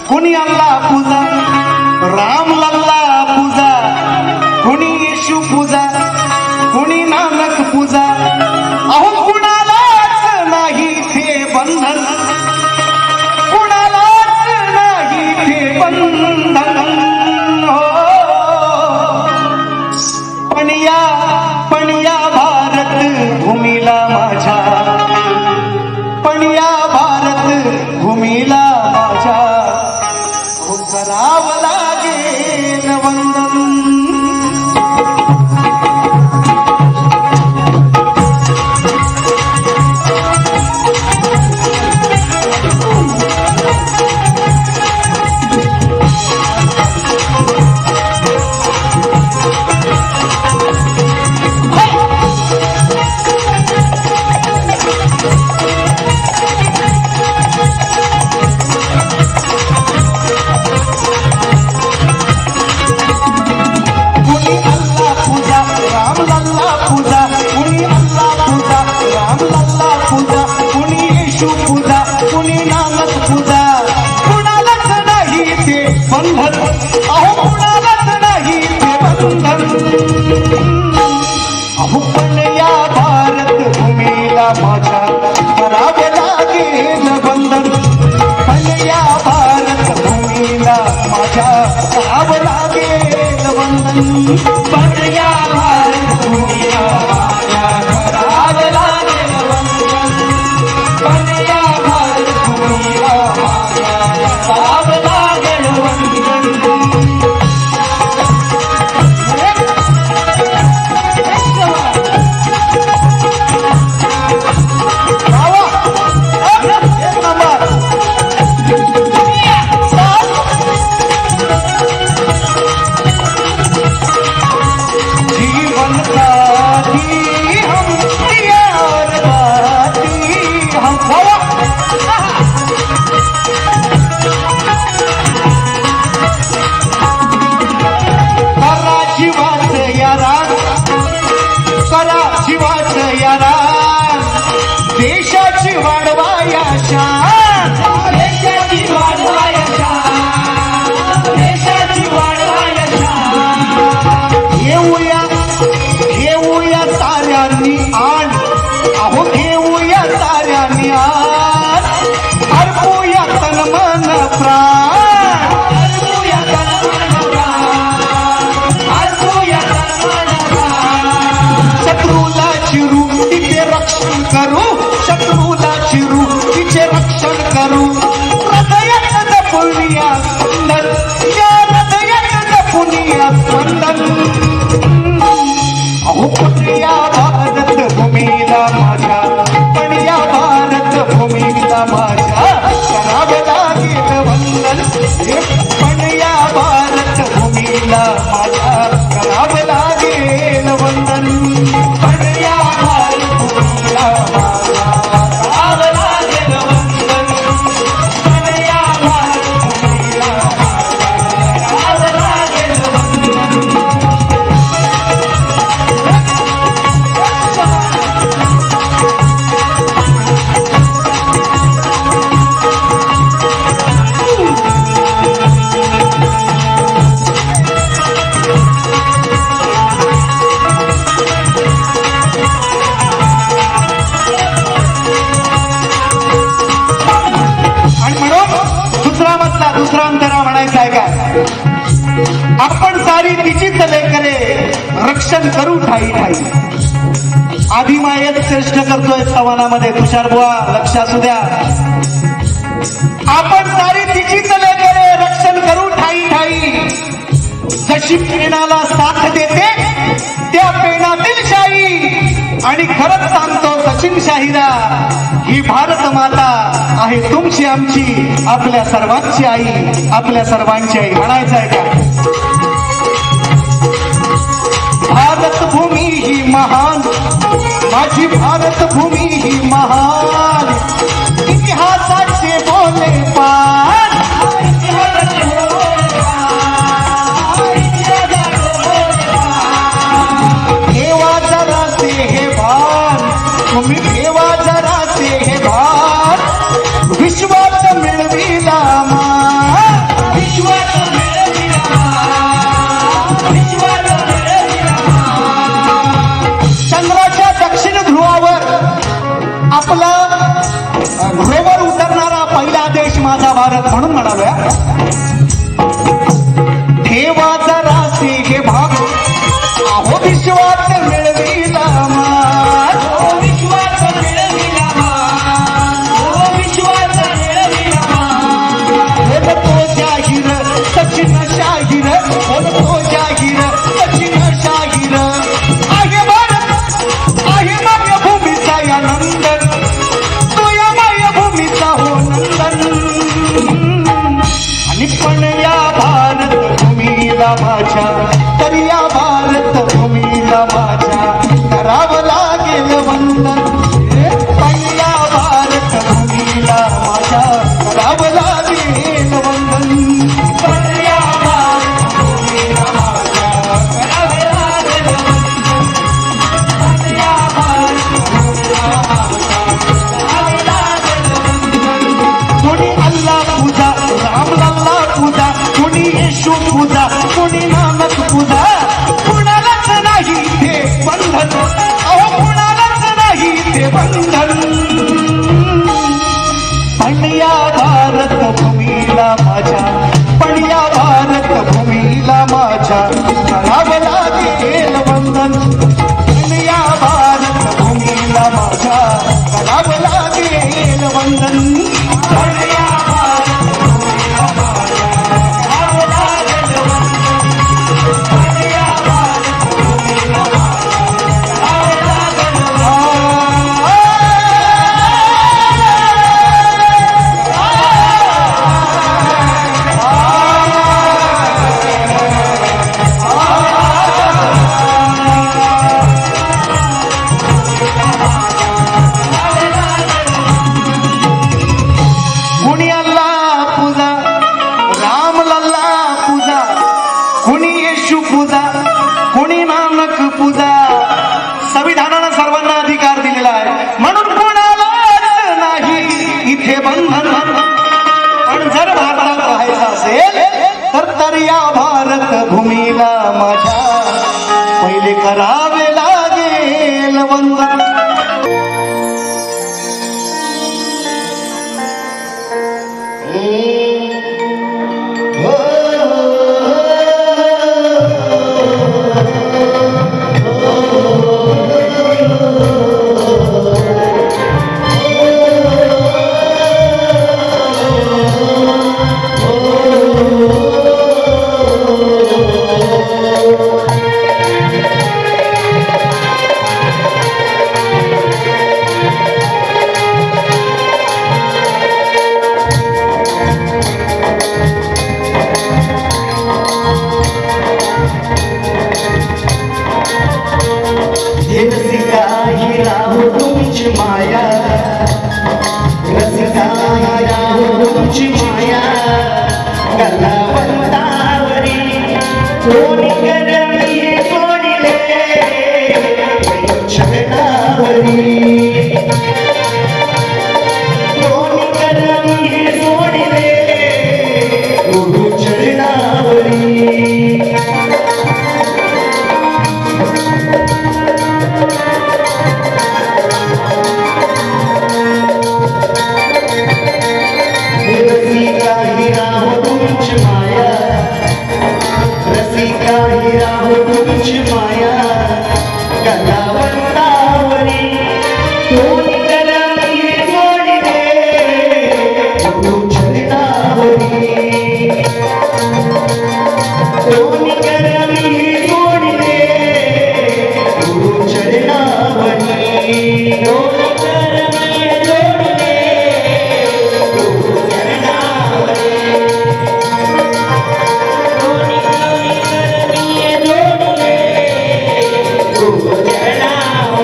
कुणी अल्लाह पूजा, राम लल्ला पूजा, कुणी येशू पूजा, कुणी नानक पूजा. अहो कुणालाच नाही ते बंधन, कुणालाच नाही ते बंधन. हो पण या भारत भूमीला माझ्या, पण या भारत भूमीला माझ्या करावं लागेल वंदन. अहो पण या भारत भूमीला माझ्या करावे लागेल वंदन. पण या भारत भूमीला माझ्या करावं लागेल वंदन. पण या भारत भूमीला माझ्या करावं लागेल वंदन. पण या भारत भूमीला माझ्या करावं लागेल वंदन. देशाची वाढवाया शान, देशाची वाढवाया शान, देशाची वाढवाया शान. घेऊया साऱ्यांनी आण, अहो घेऊया साऱ्यांनी आण. अर्पूया तन मन प्राण, अर्पूया तन मन प्राण, अर्पूया तन मन प्राण. शत्रूला चिरू तिथे रक्षण करू, शत्रूला चिरू तिचे रक्षण करू. हृदयात जपूया स्पंदन, या हृदयात जपूया स्पंदन. अहो पण या भारत भूमीला माझ्या, पण या भारत भूमीला माझ्या करावं लागेल वंदन. पण या भारत भूमीला माझ्या करावं लागेल वंदन. पण या भारत भूमीला माझ्या करावं लागेल वंदन. पण या भारत भूमीला माझ्या करावं लागेल वंदन. दुसरा अंतरा म्हणायचा आहे का, आपण सारी तिचीच लेकरे रक्षण करू ठाई ठाई. आदिमायत श्रेष्ठ करतोय सवानामध्ये तुषार बुवा, लक्ष असू द्या. आपण सारी तिचीच लेकरे रक्षण करू ठाई ठाई. जशी पेनाला साथ देते त्या पेनातील शाही, आणि खरंच सांगतो सचिन शाहीरा, ही भारत माता आहे तुमची आमची, आपल्या सर्वांची आई, आपल्या सर्वांची आई. म्हणायचं आहे का, भारत भूमी ही महान, माझी भारत भूमी ही महान. इतिहासाचे बोले पान, ठेवा जरा से हे भान, तुम्ही ठेवा जरा से हे भान. विश्वात मिळविला मान, भारत म्हणून म्हणाव्या ठेवा जरासे हे भाग अहो विश्वात मिळविला मान. ओ विश्वास मिळविला मान, ओ विश्वास मिळविला मान. बोलतो जाहीर सचिन शाहीर बोलतो जाहीर सचिन शाहीर आहे भारत आहे मायभूमीचा या नंदन तो या मायभूमीचा हो नंदन. आणि पण या भारत भूमीला माझ्या तर या भारत भूमीला माझ्या करावं लागेल वंदन. पण या भारत भूमीला माझ्या करावं लागेल वंदन. पण या भारत भूमीला माझ्या करावे लागेल वंदन. पण या भारत भूमीला माझ्या करावे लागेल वंदन. कोणी अल्लाह पूजा रामलल्ला पूजा कोणी येशू पूजा कोणी नानक पूजा कुणालाच नाही ते बंधन अहो कुणालाच नाही ते बंधन. पण या भारत भूमीला माझ्या पण या भारत भूमीला माझ्या करावं लागेल वंदन. पण या भारत भूमीला माझ्या करावं लागेल वंदन. पण या भारत भूमीला माझ्या करावे लागेल वंदन. पण या भारत भूमीला माझ्या करावे लागेल वंदन. कुणी अल्लाह पूजा राम लल्ला पूजा कुणी येशू पूजा कुणी नानक पूजा. संविधानानं सर्वांना अधिकार दिलेला आहे म्हणून कोणालाच नाही इथे बंधन. पण जर भारतात राहायचं असेल तर या भारत भूमीला माझ्या पहिले करावे लागेल वंदन. रसिका ही राहो तुमची माया, रसिका ही राहो तुमची माया. कलावंतावरी कोणी करमी हे सोडिले शरणावरी. कोणी करमी हे सोडिले गुरु चरणावरी. रसिका ही राहो तुमची माया, रसिका ही राहो तुमची माया. कलावंतावरी कोणी करमी हे सोडिले गुरु चरणावरी. कोणी करमी हे सोडिले गुरु चरणावरी. कोणी करमी हे सोडिले गुरु चरणावरी. कोणी करमी हे सोडिले गुरु चरणावरी.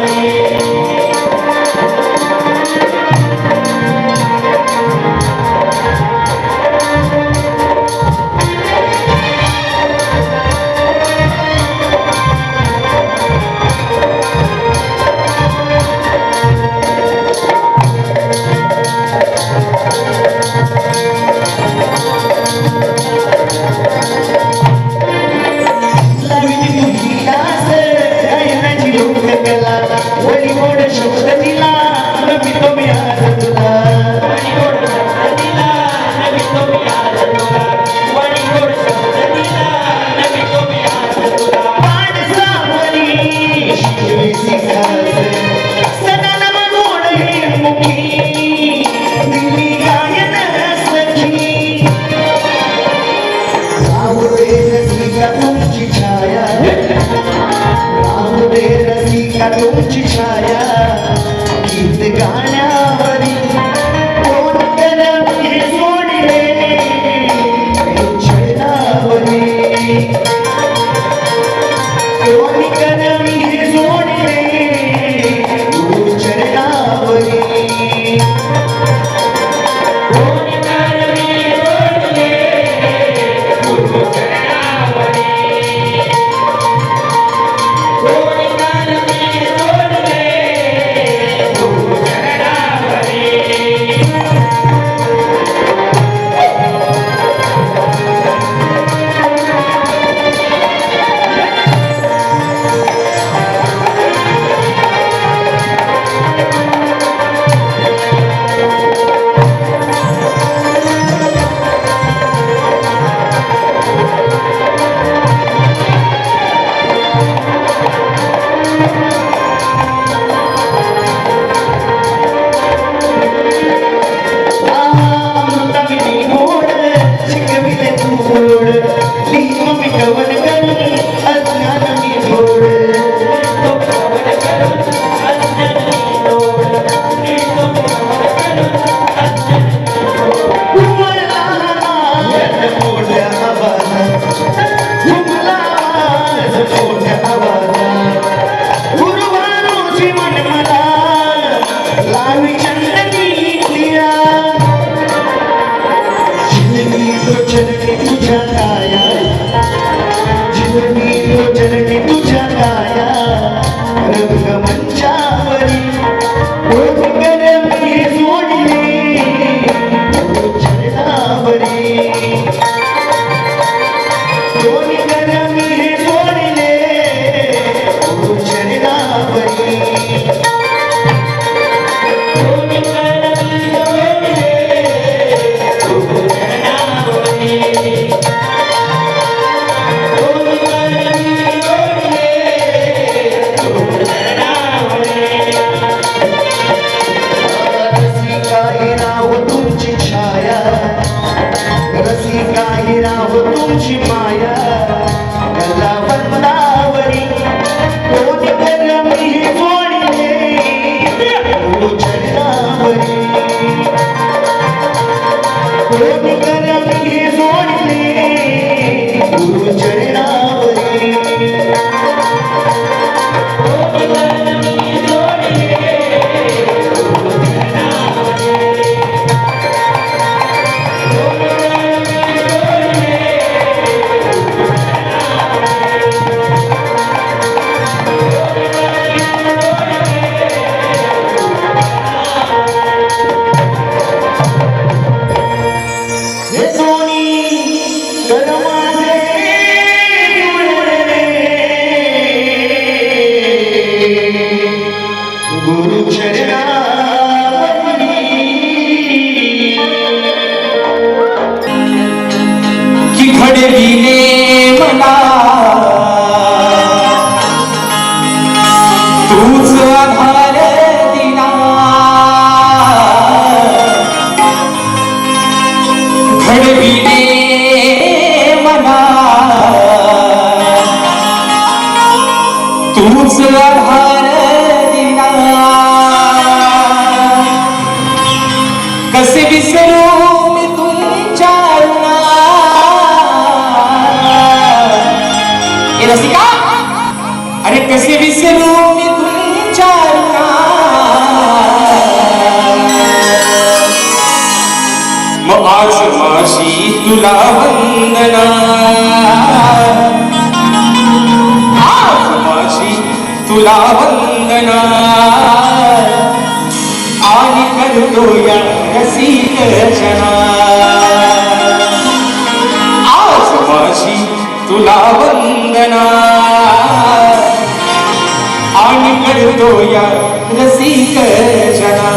तुमची छाया राहू दे रसिका तुमची छाया गीत गाण्यावरी कोण करमी सोडले छळणावरी कोण करमी सोडले चरणावरी कसे विसरू मी तुमच्या रसिका, अरे कसे विसरू मी तुमच्या मग आज माझी तुला वंदना, आज माझी तुला वंदना आणि करतो या रसिक जना, आज माझी तुला वंदना आणि करतो या रसिक जना.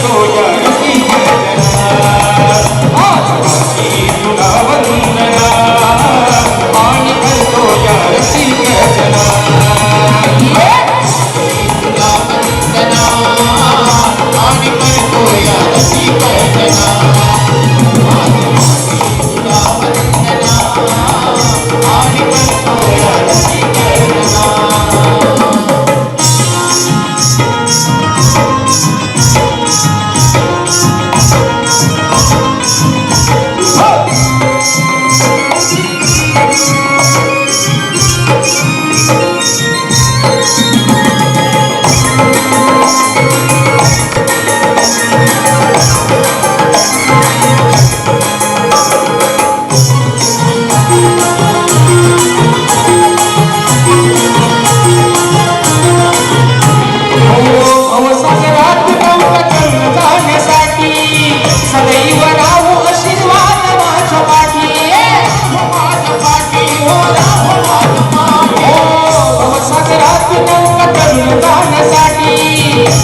करतो या रसिक जना आज माझी तुला वंदना आणि करतो या रसिक जना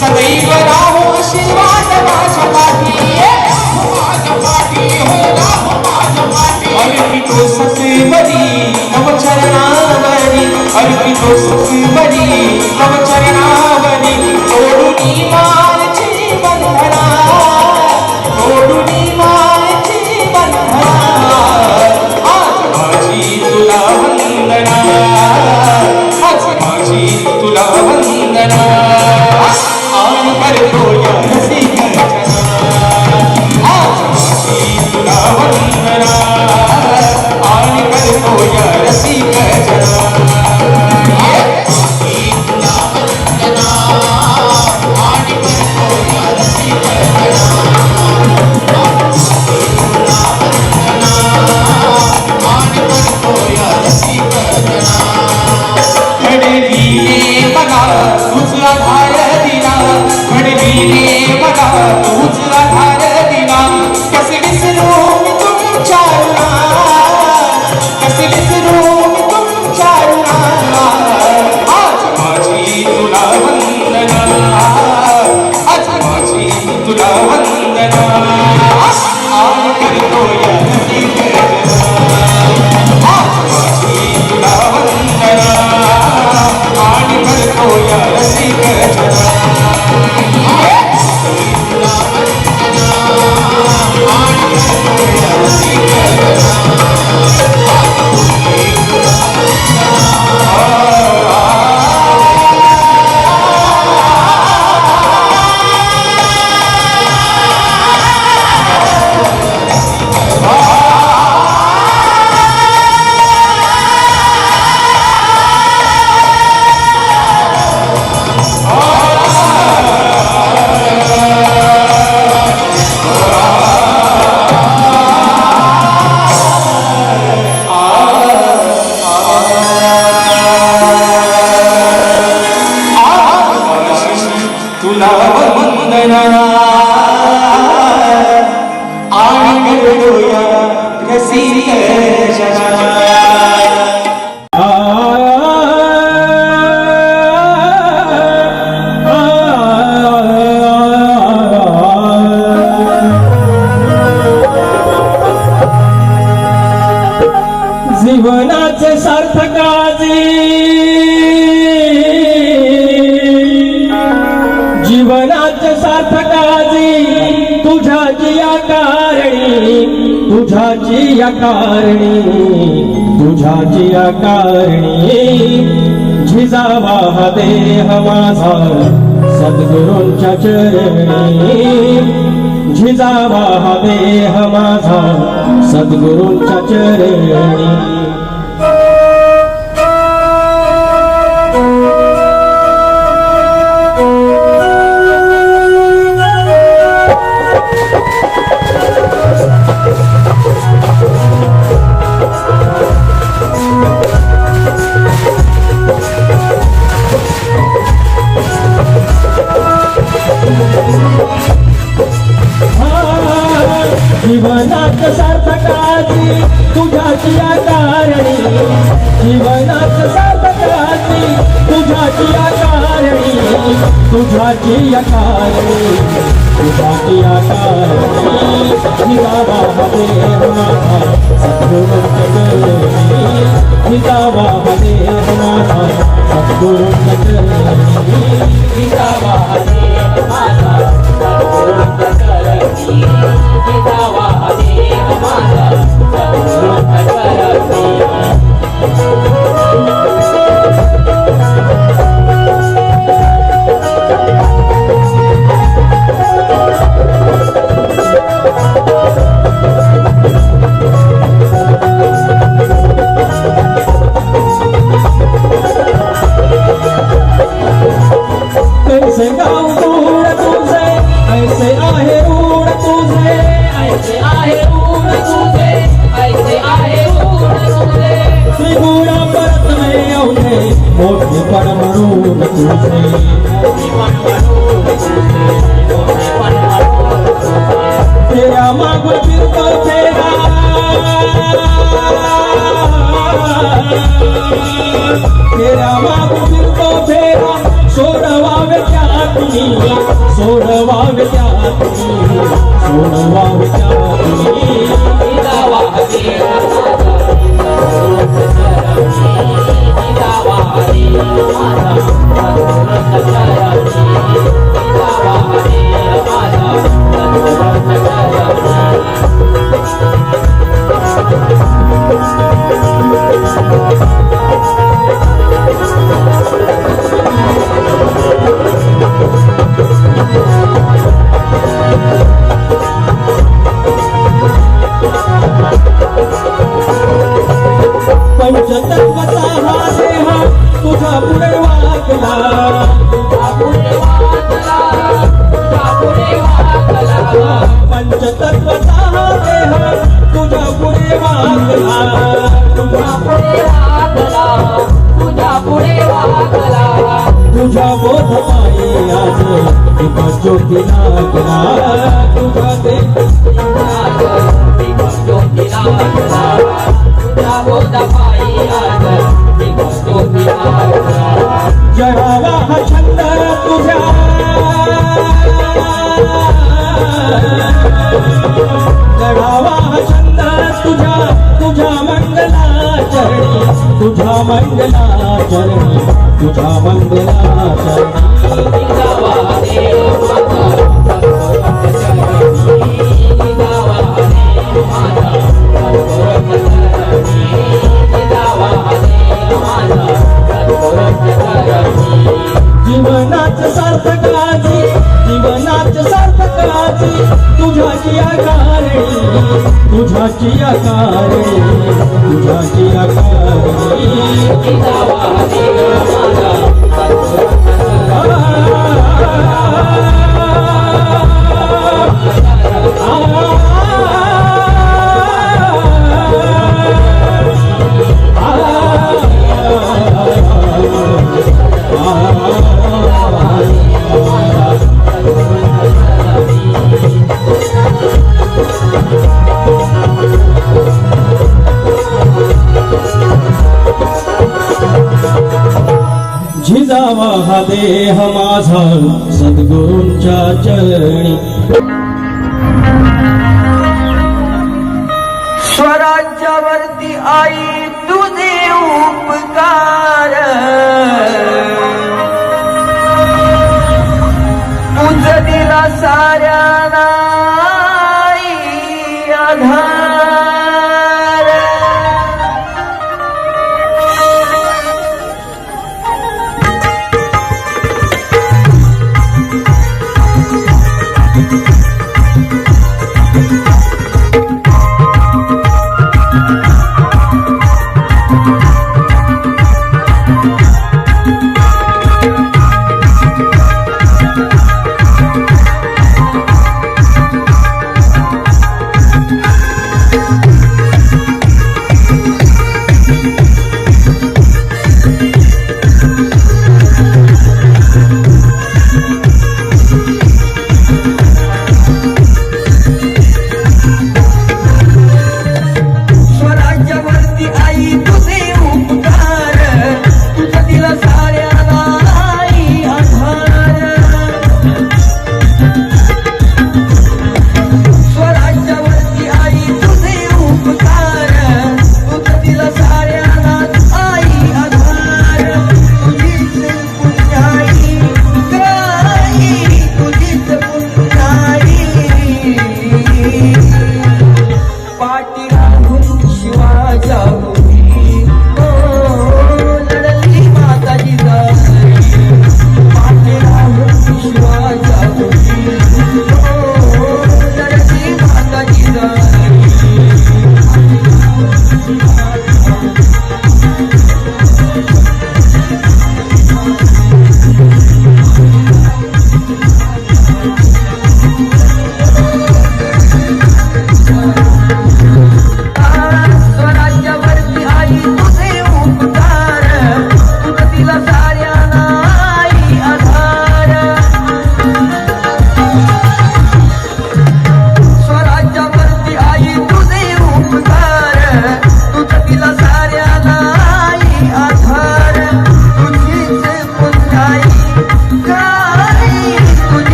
सदैव राहो आशीर्वाद माझ्या पाठी अर्पितो सत्वरी तव चरणावरी अर्पितो सत्वरी तव चरणावरी तोडुनी मायची बंधना तोडुनी मायची बंधना आज माझी तुला वंदना आज माझी तुला वंदना आणि करतो या रसिक जना आज माझी तुला वंदना आणि करतो या रसिक जना तुला वंदना आणि करतो या रसिक जना जीवनाचे सार्थकाजी जीवनाचे सार्थकाजी तुझ्या जिया कारणी तुझ्या जिया कारणी तुझ्या जिया कारणी झिजावा हा देह माझा सद्गुरूंच्या चरणी झिजावा हा देह माझा सद्गुरूंच्या चरणी जीवनात सार्थकाची तुझ्या जिया कारणी जीवनात सार्थकाची तुझ्या जिया कारणी तुझ्या जिया कारणी तुझ्या तुझ्याची आकारणी जिजावा हा देह माझा सद्गुरूंच्या चरणी जिजावा हा देह माझा सद्गुरूंच्या चरणी जिजावा हा देह माझा सद्गुरूंच्या चरणी जिजावा हा देह माझा सद्गुरूंच्या चरणी कैसे गाऊं गुण तुझे ऐसे आहे ऊण तुझे ऐसे आहे ऊण तुझे ऐसे आहे ऊण तुझे त्रिगुण परत नाही अवघे मोठे पण म्हणून तुझे तेरा मागून फिरतो फेरा तेरा मागून फिरतो फेरा सोडवावे त्यातनी सोडवावे त्यातनी सोडवावे त्यातनी जिजावा देह जिजावा देह माझा सद्गुरूंच्या चरणी जिजावा देह माझा सद्गुरूंच्या पंचतत्वाचा हा देह तुझा पुढे वाकला तुझा पुढे वाकला तुझा पुढे वाकला पंचतत्वाचा हा देह तुझा पुढे वाकला तुझा पुढे वाकला तुझा पुढे वाकला तुझा बोध पायी आज दीप ज्योती लागला तुझा दीप ज्योती लागला तुझा बोध पायी आज दीप ज्योती लागला जळावा हा छंद तुझ्या जळावा हा छंद तुझ्या मंगला चरणी तुझ्या मंगला चरणी तुझा मंगला चरणी जिजावा देह माझा सद्गुरूंच्या चरणी जिजावा देह माझा सद्गुरूंच्या चरणी जिजावा देह माझा सद्गुरूंच्या चरणी जीवनाच सार्थकाची जीवनाच सार्थकाची तुझ्याची आकारणी तुझ्याची आकारणी तुझ्याची आकारणी जिजावा देह माझा जिजावा हा देह माझा सद्गुरूंच्या चरणी स्वराज्यावरती आई तुझे उपकार तुझ दिला साऱ्यांना आई आधार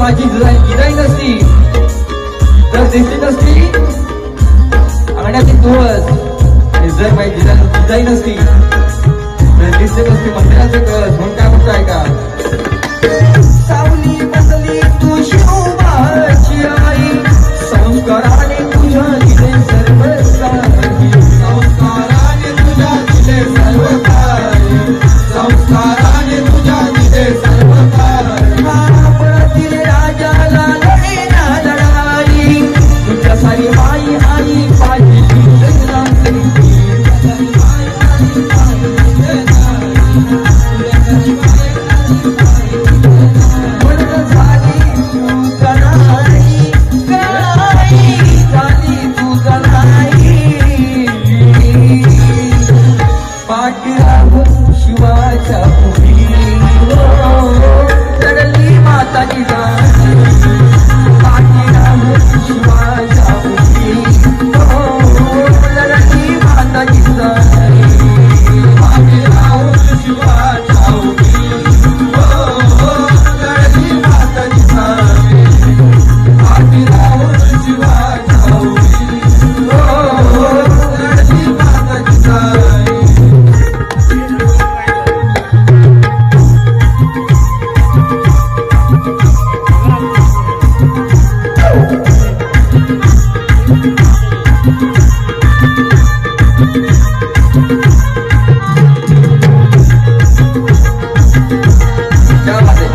माझी जिजाई नसती तर दिसली नसती अंगणातील तुळस. जर माझी जिजाई नसती तर दिसली नसती मंदिराचं कळस. म्हणून काय म्हणतो ऐका. सावली बसली तू शिवबाची आई, संस्काराने तुझ्या दिले सर्व काही. संस्काराने तुझ्या दिले सर्व काही. संस्काराने तुझ्या दिले सर्व काही. महापळातील राजाला लढेना लढाई, तुझ्या सारी माई आई पाहिली शिवाच्या पुढी चढली माताची जाणी. पाठीराम शिवाच्या पुढी चढली माताची जाणी. पाठीराम शिवाच्या पुढी चढली माताची जाणी. पाठीराम शिवाच्या पुढी चढली माताची जाणी. क्या बात है.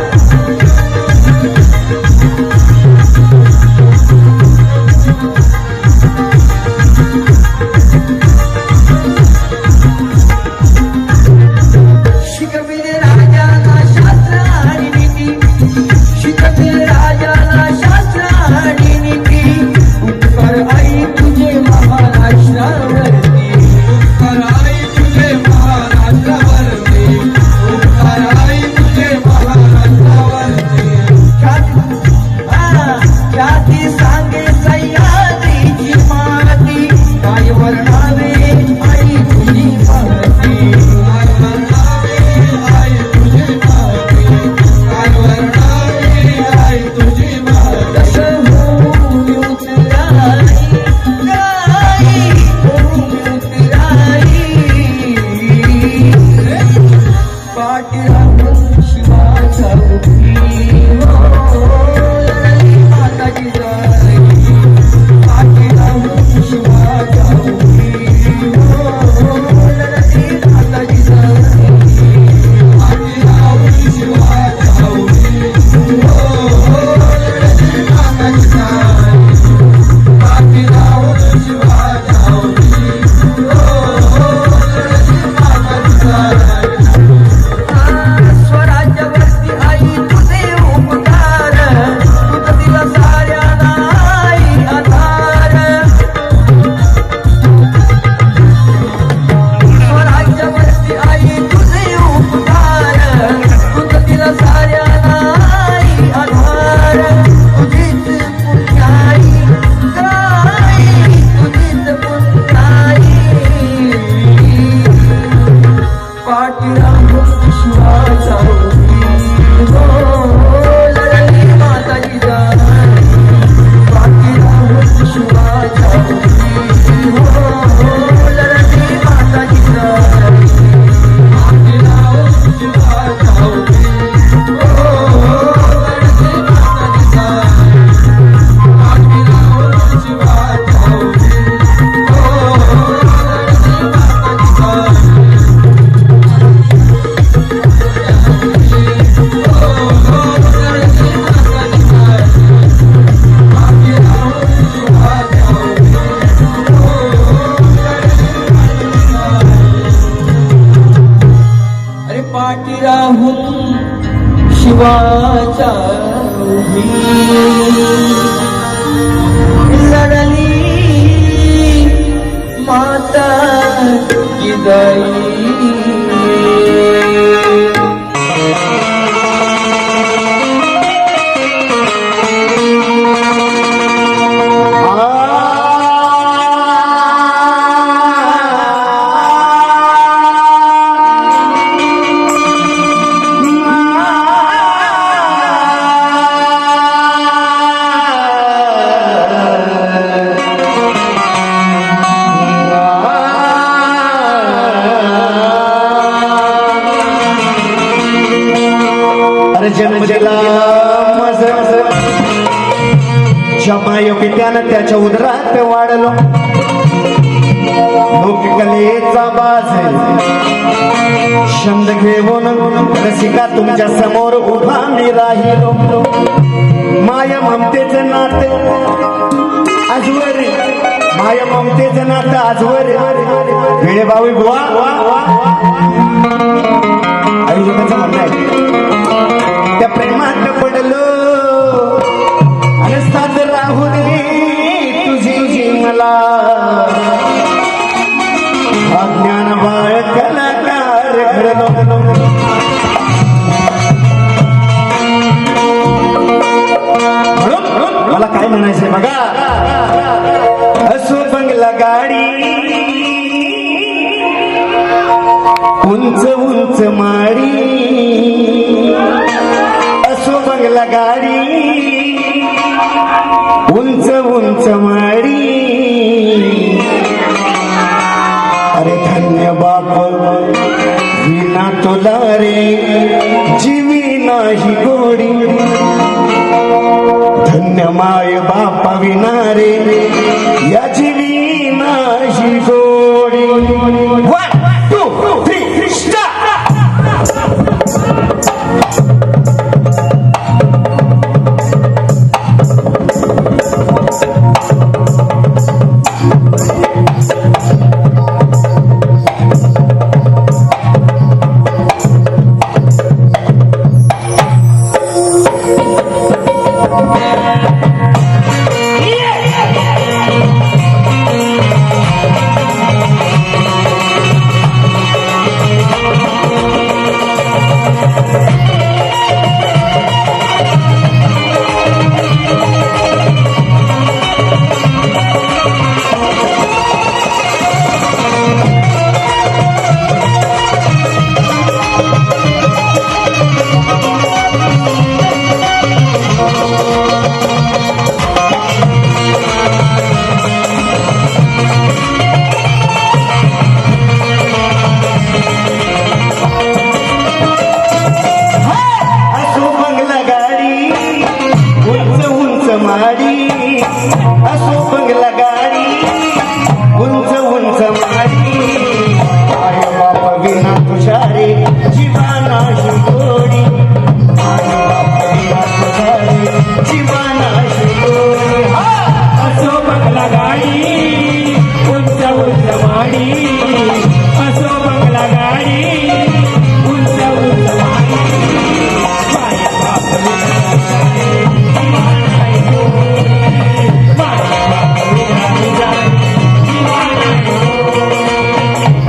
शिकविले राजाला शास्त्र आणि नीती. शिकविले राजाला शास्त्र आणि नीती. उपकार आई तुझे महाराष्ट्रावरती. उपकार आई तुझे महाराष्ट्रावरती. उपकार आई तुझे महाराष्ट्रावरती. ख्याती सांगे सह्याद्रीची माती. काय वर्णावे आई तुझी माती. काय वर्णावे आई तुझी माती. काय वर्णावे आई तुझी माती. कसं होऊन उतराई गाई, होऊन उतराई. पाठीराम शिवाच्या उभी लढली माताची जाई. पाठीराम शिवाच्या उभी लढली माताची जाई. पाठीराम शिवाच्या उभी लढली माताची जाई. पाठीराम शिवाच्या उभी लढली माताची जाई. स्वराज्यावरती आई तुझे उपकार, तुझं दिला साऱ्यांना आई आधार. स्वराज्यावरती आई तुझे उपकार, तुझं दिला साऱ्यांना आई आधार. तुझीच पुण्याई गाई, तुझीच पुण्याई. पाठीराम शिवाच्या उभी लढली माताची जाई. पाठीराम शिवाच्या उभी लढली माताची जाई. पाठीराम शिवाच्या उभी लढली माताची जाई. पाठीराम शिवाच्या उभी लढली माताची जाई. अरे पाठी राहून शिवाच्या उभी लढली माता जिजाई. त्यानं त्याच्या उदरात वाढलो लोककलेचा बाज छंद घेऊन रसिका तुमच्या समोर उभा मी राहिलो माया ममतेचं नातं आजवर माया ममतेचं नातं आजवर वेळे बावी बुवा आयुष्याचं म्हणणं आहे त्या प्रेमात पडलो आणि साथ राहू दे तुझी मला अज्ञान बाळ कलाकार घडलो म्हणून मला काय म्हणायचंय बघा असो बंगला गाडी उंच उंच माडी असो बंगला गाडी उंच उंच माडी अरे धन्य बाप विना तुला रे जीवी नाही गोडी धन्य माय बाप विना रे या जीवी नाही गोडी 1 2 3 स्टार्ट असो बंगला गाडी उंच उंच माडी आय बाप विना तुझ्या रे जीवाना गोडी आय बाप विना तुझ्या रे जीवाना गोडी असो बंगला गाडी उंच उंच माडी असो बंगला गाडी उंच उंच माडी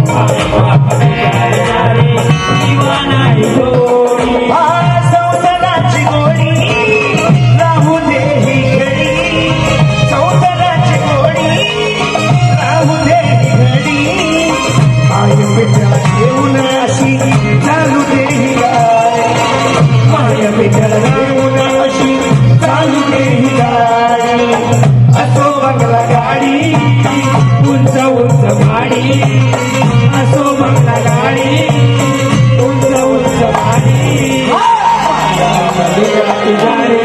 माय बाप संसाराची गोडी राहू दे ही घडी संसाराची गोडी राहू दे ही घडी आय विठ्ठल येऊन अशी चालू दे ही गाय माय विठ्ठल येऊन अशी चालू दे ही गाय असो बंगला गाडी उंच उंच माडी असो बंगला गाडी उंच उंच माडी तुझ्या रे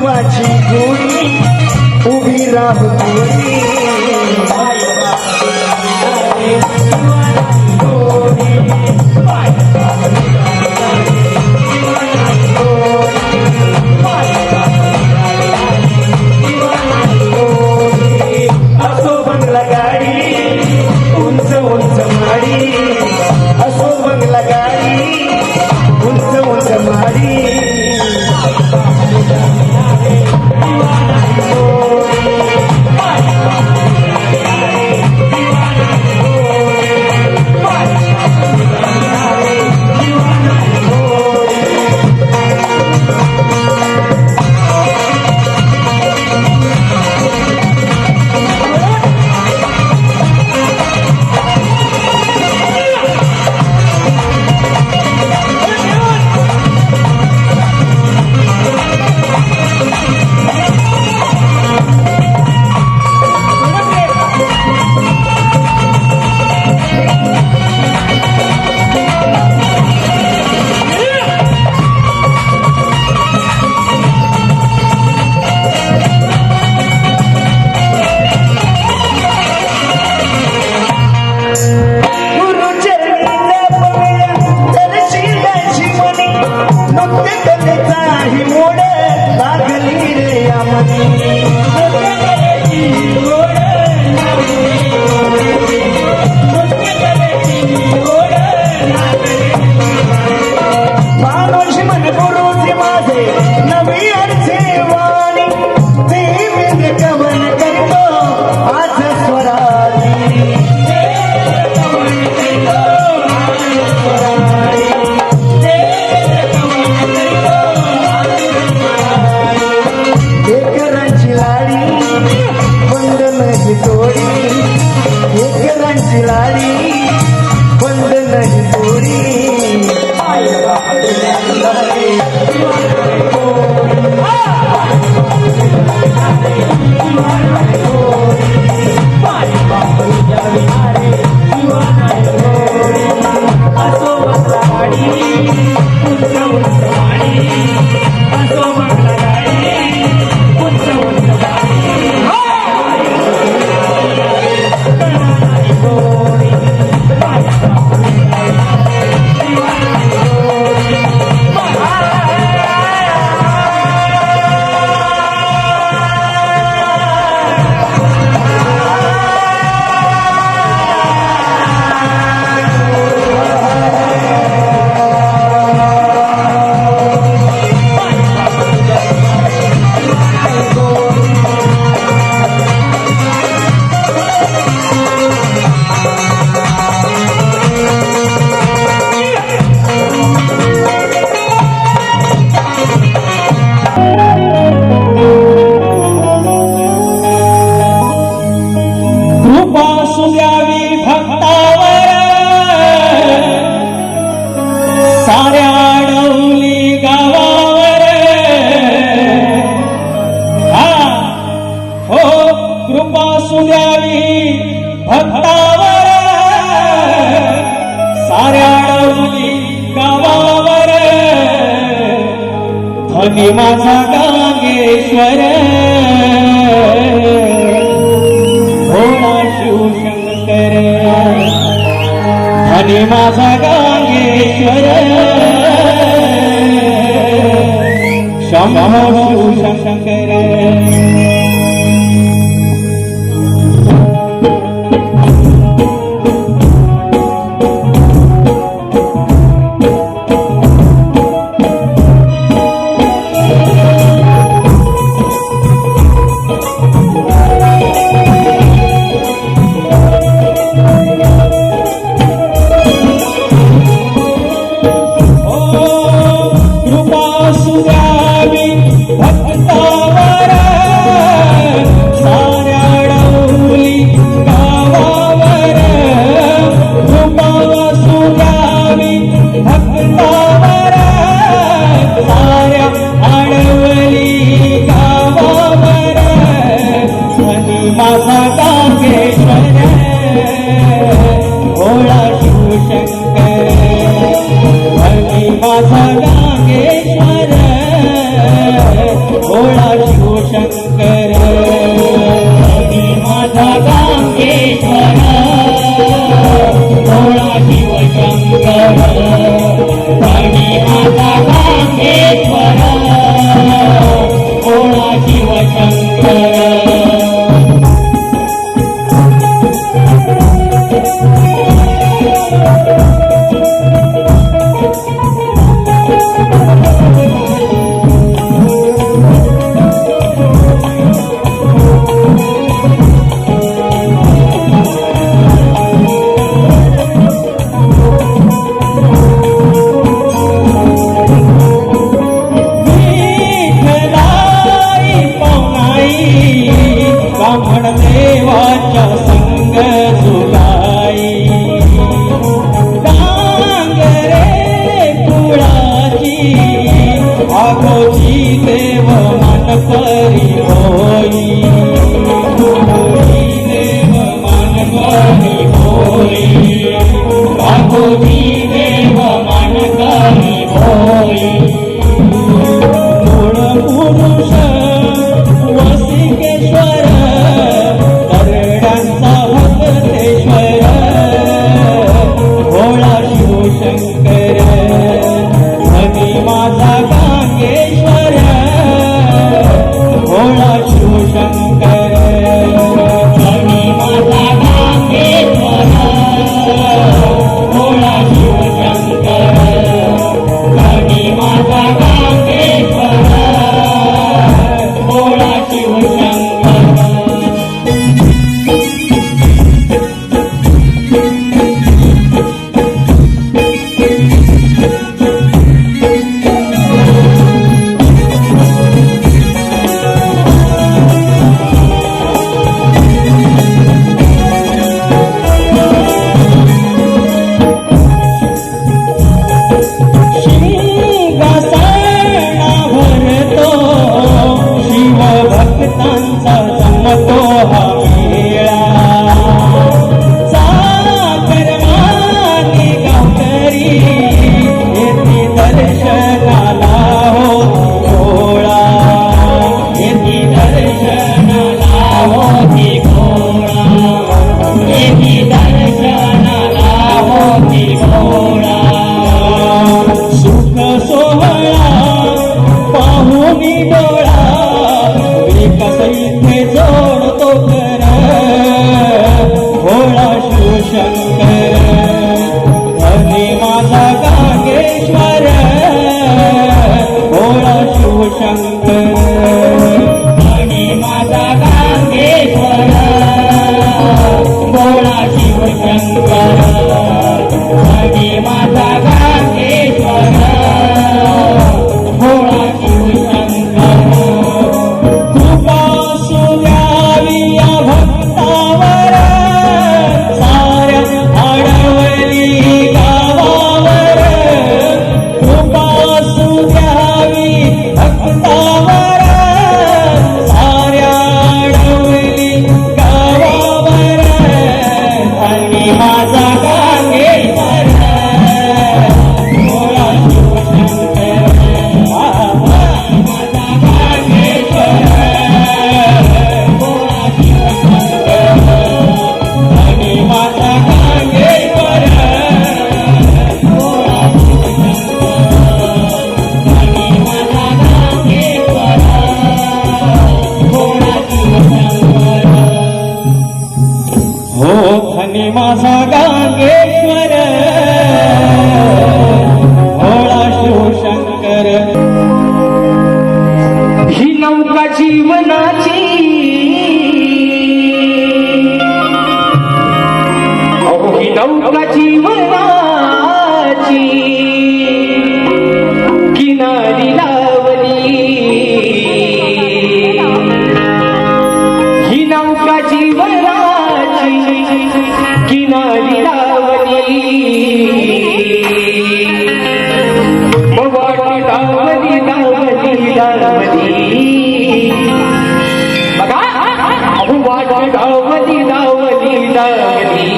देवाची गोडी उभी राहू गोडी असो बंगला गाडी उंच उंच माडी असो बंगला गाडी उंच उंच माडी धनी माझा गांगेश्वर भोळा शिवशंकर धनी माझा गांगेश्वर शंभो शिवशंकर माझा गांगेश्वर भोळा विठ्ठलाई पावनाई ब्राह्मण देवाच्या संग सुगाई डांगरे कुळाची आगोची देव मन परी होई देव मन परी होई आगोची देव मन परी होई मूळ पुरुष वसिकेश्वर तरड्यांचा भक्तेश्वर भोळा शिवशंकर धनी माझा गांगेश्वर भोळा शिवशंकर धनी माझा गांगेश्वर भोळा शिवशंकर धनी माझा गांगेश्वर भोळा शिवशंकर शिवगासना भरतो शिवभक्तांचा जमतो हा मेळा चाकरमानी गावकरी येती दर्शनाला होती गोळा येती दर्शनाला होती गोळा येती दर्शनाला होती गोळा सुख सोहळा पाहुनी डोळा विकास इथे जोडतो कर भोळा शिवशंकर धनी माझा गांगेश्वर भोळा शिवशंकर धनी माझा गांगेश्वर भोळा शिवशंकर धनी माझा गांगेश्वर भोळा शिवशंकर कृपा सुद्यावी या भक्तावर साऱ्या आडवली गावावर कृपा सुद्यावी भक्तावर साऱ्या आडवली गावावर आणि माझा गांगेश्वर भोळा शिवशंकर माझा गांगेश्वर भोळा शिवशंकर आणि माझा गांगेश्वर भोळा शिवशंकर आणि माझा गांगेश्वर भोळा शिवशंकर हो धनी माझा गांगेश्वर भोळा शिवशंकर ही नौका जीवनाची अहो ही नौका जीवनाची किनारी लावली ही नौका जीवनाची किनारी लावली मग वाटी दावली दावली दावली बघा अहो वाटी दावली दावली दावली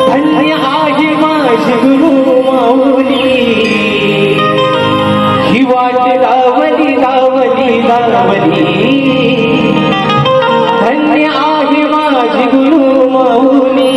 धन्य आहे माझी गुरु माऊली ही वाटी दावली दावली दावली धन्य आहे माझी गुरु माऊली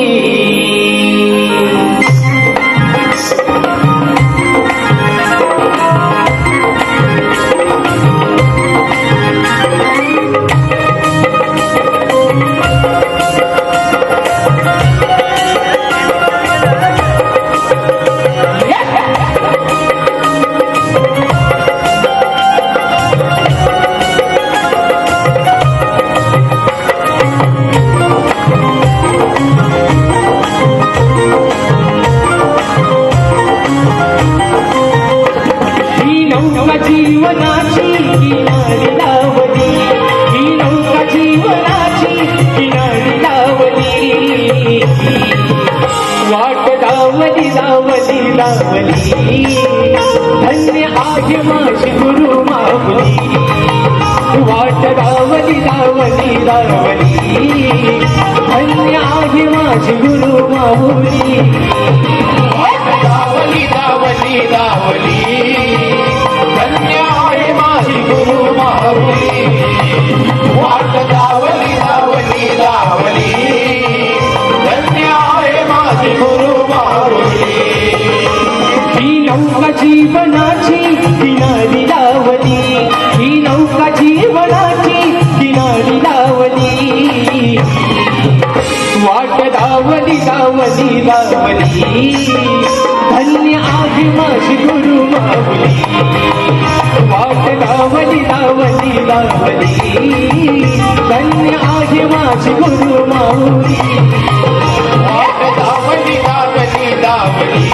नौका जीवनाची किनारी लावली, ही नौका जीवनाची किनारी लावली. वाट लावली लावली लावली, धन्य आहे माझी गुरु माऊली. वाट लावली लावली लावली, धन्य आहे माझी गुरु माऊली. वाट लावली लावली लावली, धन्य आहे माझी गुरु माऊली. वाट लावली लावली लावली, धन्य आहे माझी गुरु माऊली. ही नौका जीवनाची किनारी लावली, ही नौका जीवनाची किनारी लावली. वाट लावली लावली लावली, धन्य आहे माझी गुरु माऊली. वाट लावली लावली लावली, धन्य आहे माझी गुरु माऊली. वाट लावली लावली लावली,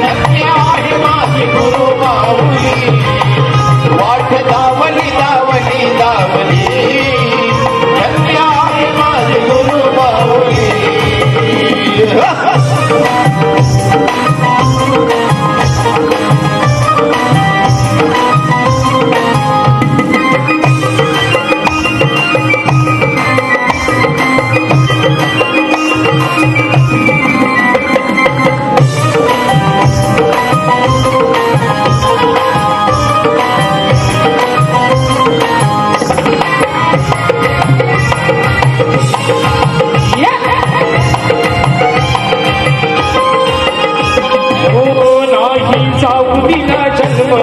धन्य आहे माझी गुरु माऊली. वाट लावली लावली लावली, धन्य आहे माझी गुरु माऊली.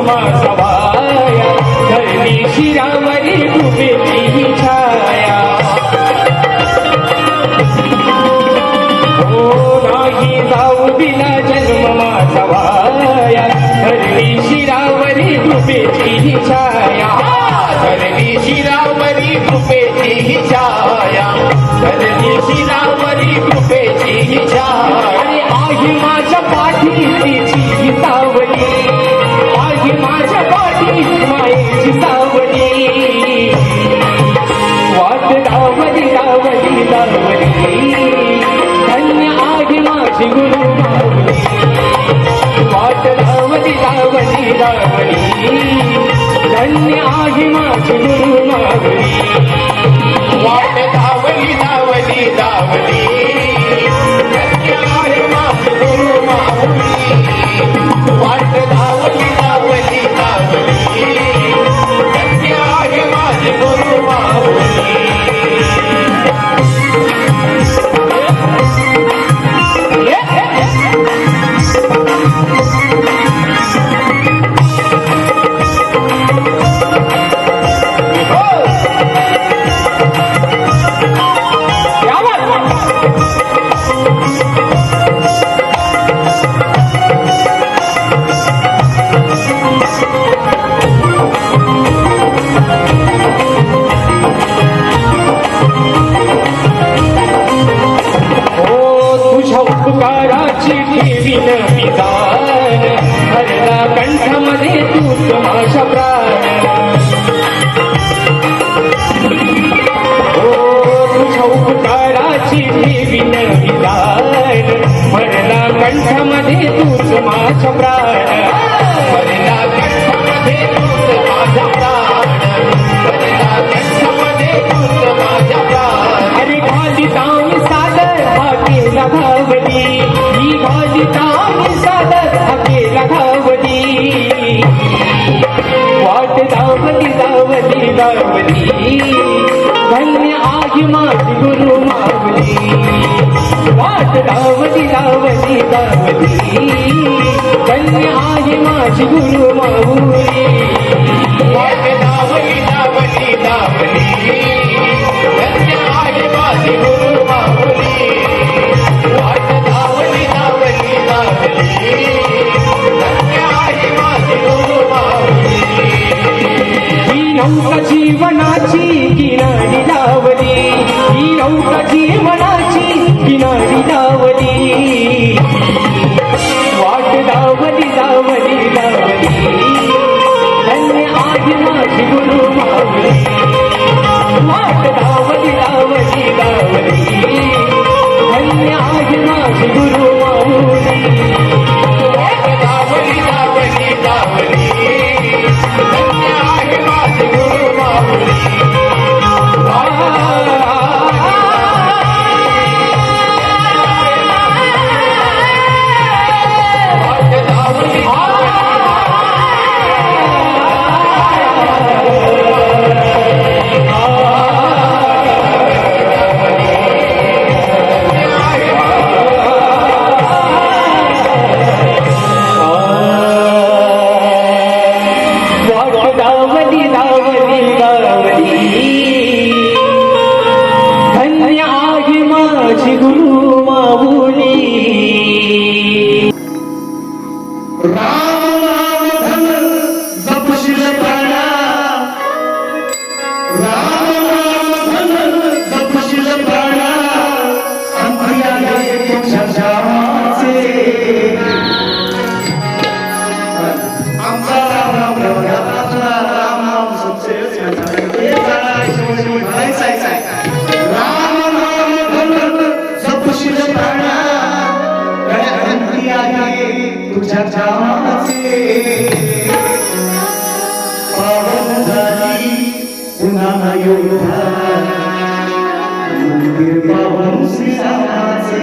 माझा वाया, धरणी शिरावरी डुबेची ही छाया. हो नाही जाऊ दिला जन्म माझा वाया, धरणी शिरावरी डुबेची ही छाया. धरणी शिरावरी डुबेची ही छाया, धरणी शिरावरी डुबेची ही छाया. अरे आहे माझ्या पाठी तिची सावली, माझ्या पाठी मायेची सावली. वाट लावली लावली लावली, धन्य आहे माझी गुरु माऊली. वाट लावली लावली लावली, धन्य आहे माझी गुरु माऊली. वाट लावली लावली लावली, धन्य आहे माझी गुरु माऊली. वाट लावली लावली लावली, धन्य आहे माझी गुरु माऊली. उपकाराची ठेवीन विधान, हरला कंठामध्ये तूच माझा प्राण. ओ तुझ्या उपकाराची ठेवीन विधान, हरला कंठामध्ये तूच माझा प्राण. हरला कंठामध्ये तूच माझा प्राण, हरला कंठामध्ये तूच माझा प्राण. अरे घालितामी सादर हाकेला धावली, ही घालितामी सादर हाकेला धावली. वाट लावली लावली लावली, धन्य आहे माझी गुरु माऊली. वाट लावली लावली लावली, धन्य आहे माझी गुरु माऊली. वाट लावली लावली लावली, धन्य आहे माझी गुरु माऊली. वाट लावली लावली लावली, धन्य आहे माझी गुरु माऊली. ही नौका जीवनाची किनारी लावली, ही नौका जीवनाची किनारी लावली. वाट लावली लावली लावली, पुन्हा योद्धा मंदिर पाहून श्रीरामाचे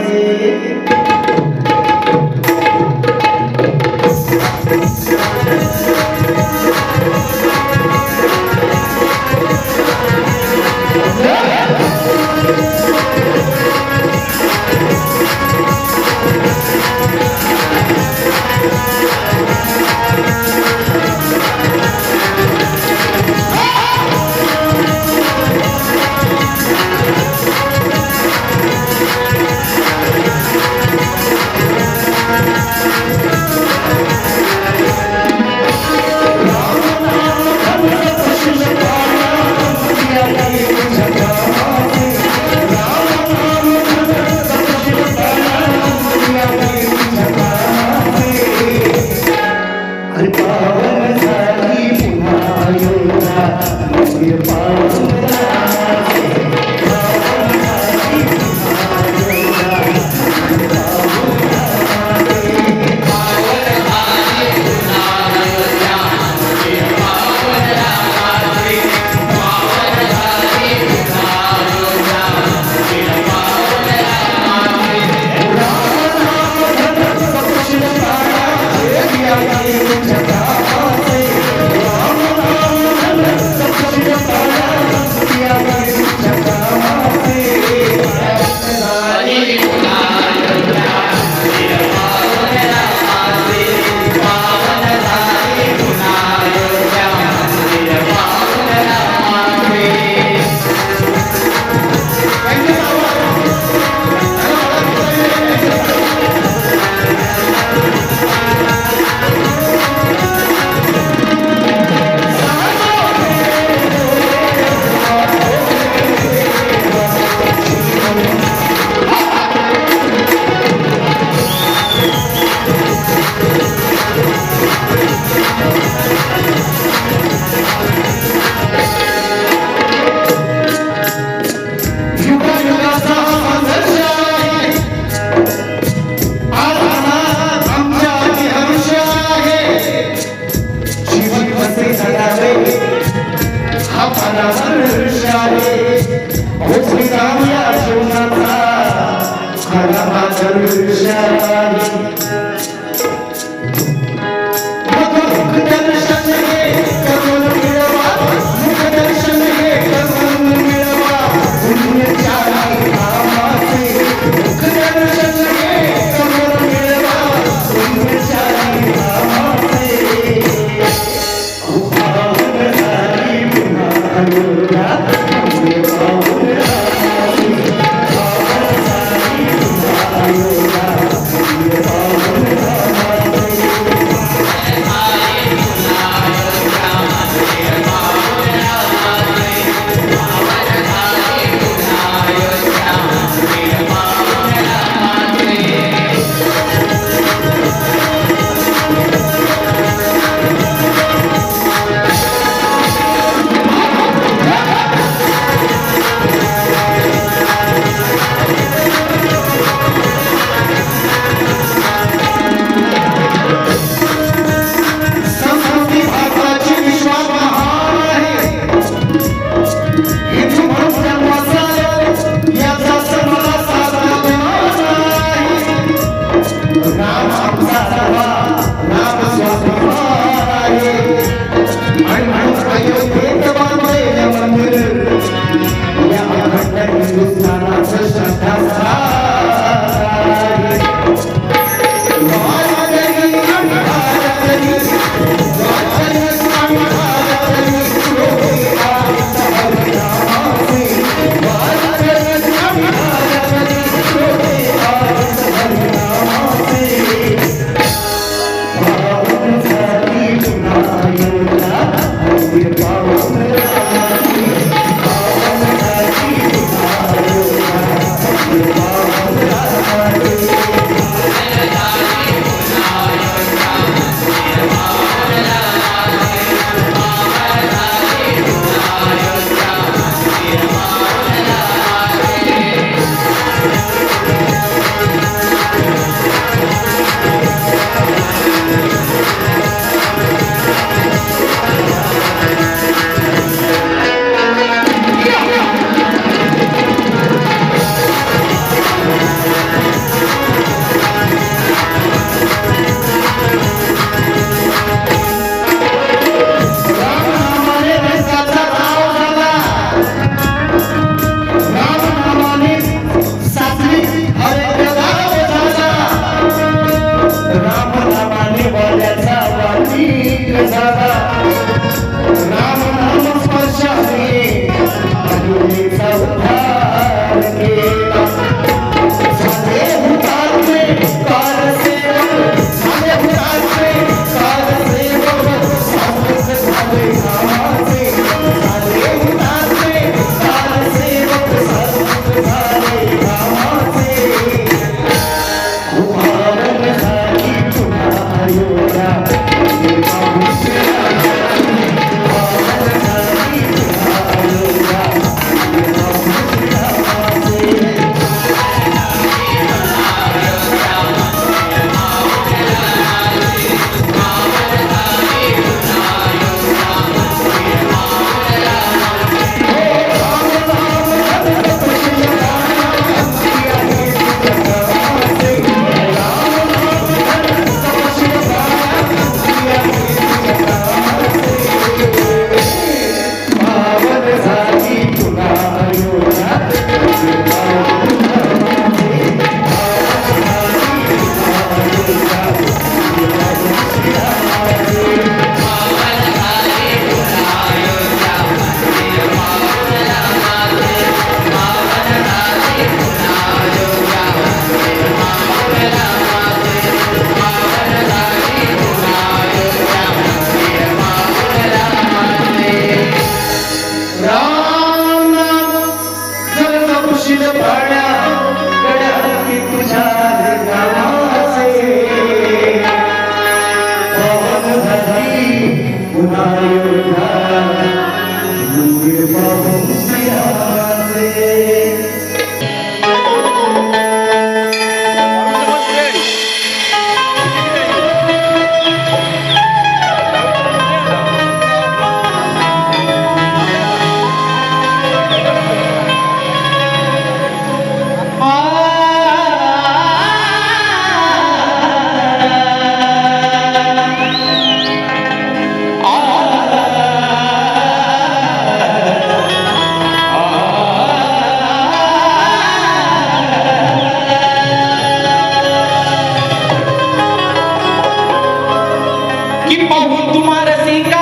की पाहून तुम्हा रसिका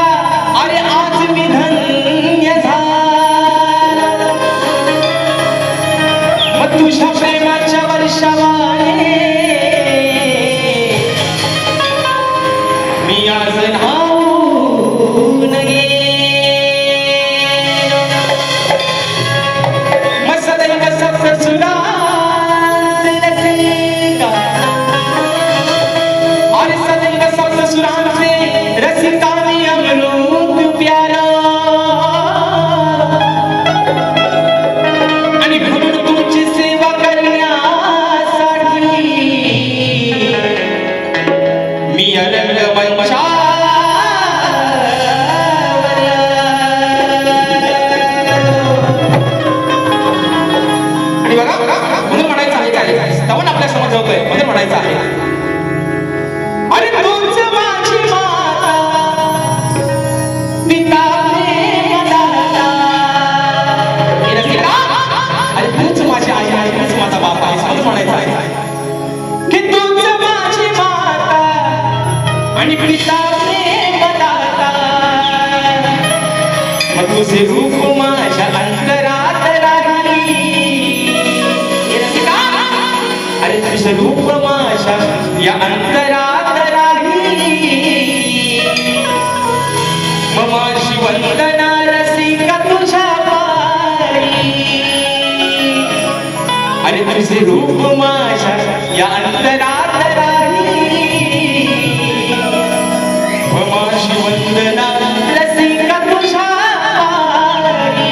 अरे आज मी धन्य झालो मग तुझ्या प्रेमाच्या वर्षावाने मी आज न्हाऊन गेलो मग सदैव सप्तसुरांचे रसिका अरे सदैव सप्तसुरांचे रसिका मी अमृत प्यारा आणि म्हणून तुमची सेवा करण्यासाठी मी अरंग आणि बघा म्हणून म्हणायचं आहे काय तवण आपल्या समोर जातोय म्हणून म्हणायचं आहे अरे तूच माझी माता पिता प्रेमदाता हे रसिका अरे तूच माझी आई आहे तूच माझा बाप आहे असं म्हणायचं आहे की तूच माझी माता आणि पिता प्रेमदाता मग तुझे रूप माझ्या अंतरात राहिली हे रसिका अरे तुझे रूप माझ्या या अंतरात राहिली मग माझी वंदना रसिका तुझ्या पायी अरे तुझे रूप माझ्या या अंतरात राहिली मग माझी वंदना रसिका तुझ्या पायी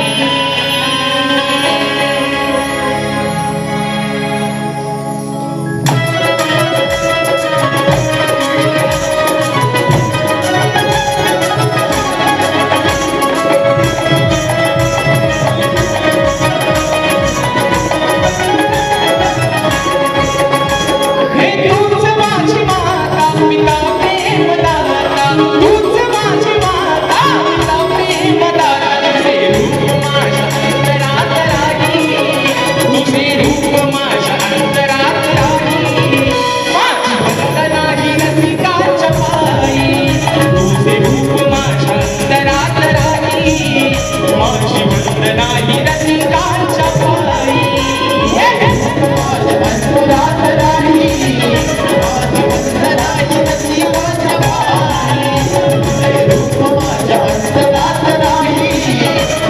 हे तूच माझी माता पिता प्रेमदाता तूच माझी माता पिता प्रेमदाता तुझे रूप माझ्या अंतरात राहिली तुझे रूप माझ्या अंतरात राहिली माझी वंदना ही रसिकाच्या पायी तुझे रूप माझ्या अंतरात राहिली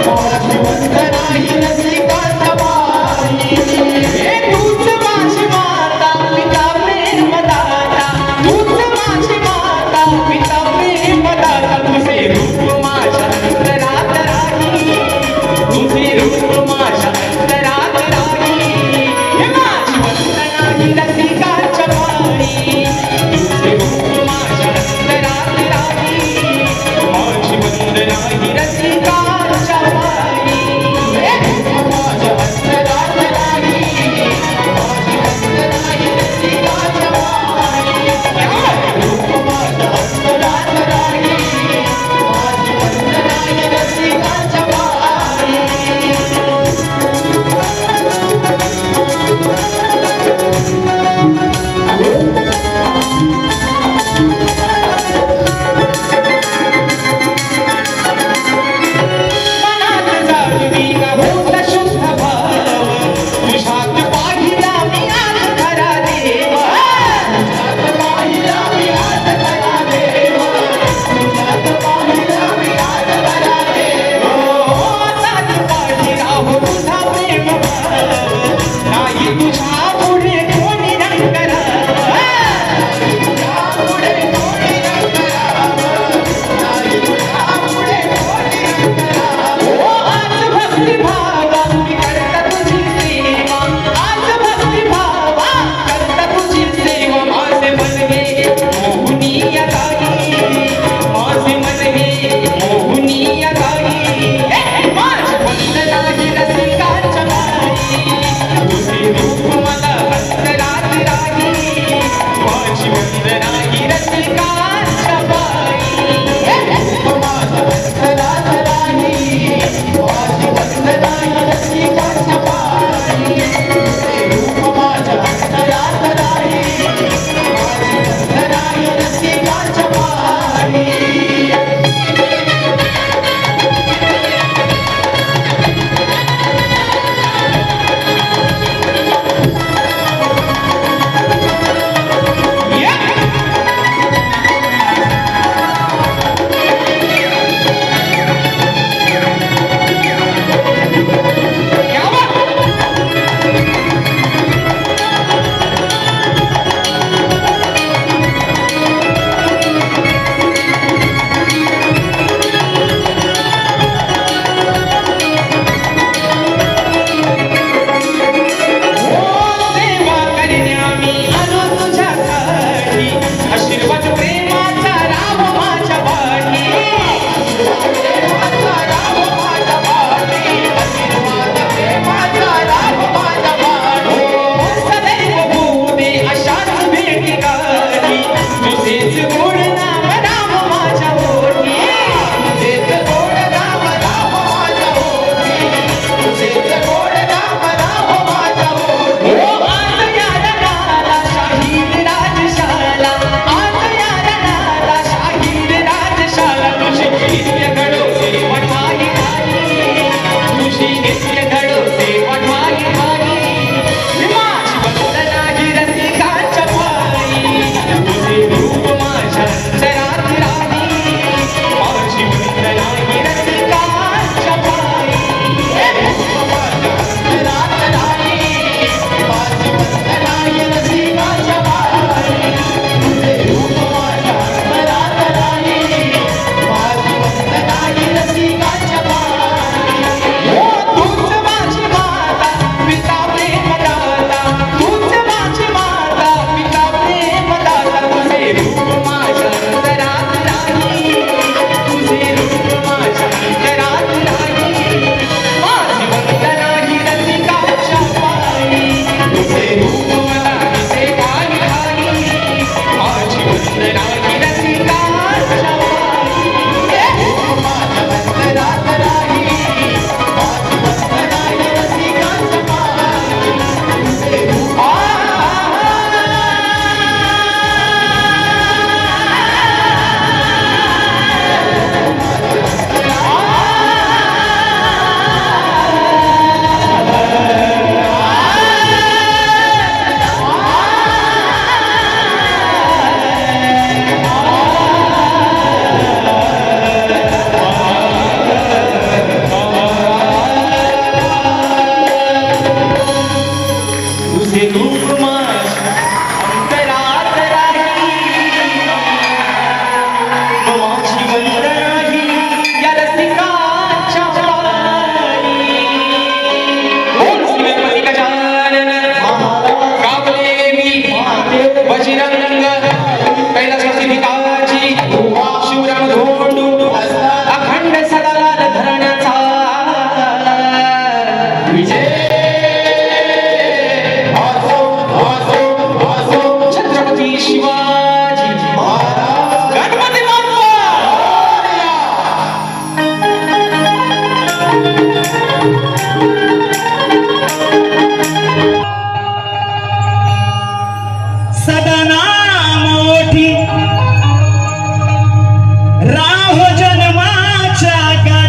माझी वंदना ही रसिकाच्या पायी हे तूच माझी माता पिता प्रेमदाता तूच माझी माता पिता प्रेमदाता तुझे रूप माझ्या अंतरात राहिली तुझे रूप माझ्या अंतरात राहिली हे माझी वंदना ही रसिकाच्या पायी तुझे रूप माझ्या अंतरात राहिली माझी वंदना ही रसिकाच्या पायी हे माझ्या अंतरात राहिली माझी वंदना ही रसिकाच्या पायी रूप माझ्या अंतरात राहिली माझी वंदना ही रसिकाच्या पायी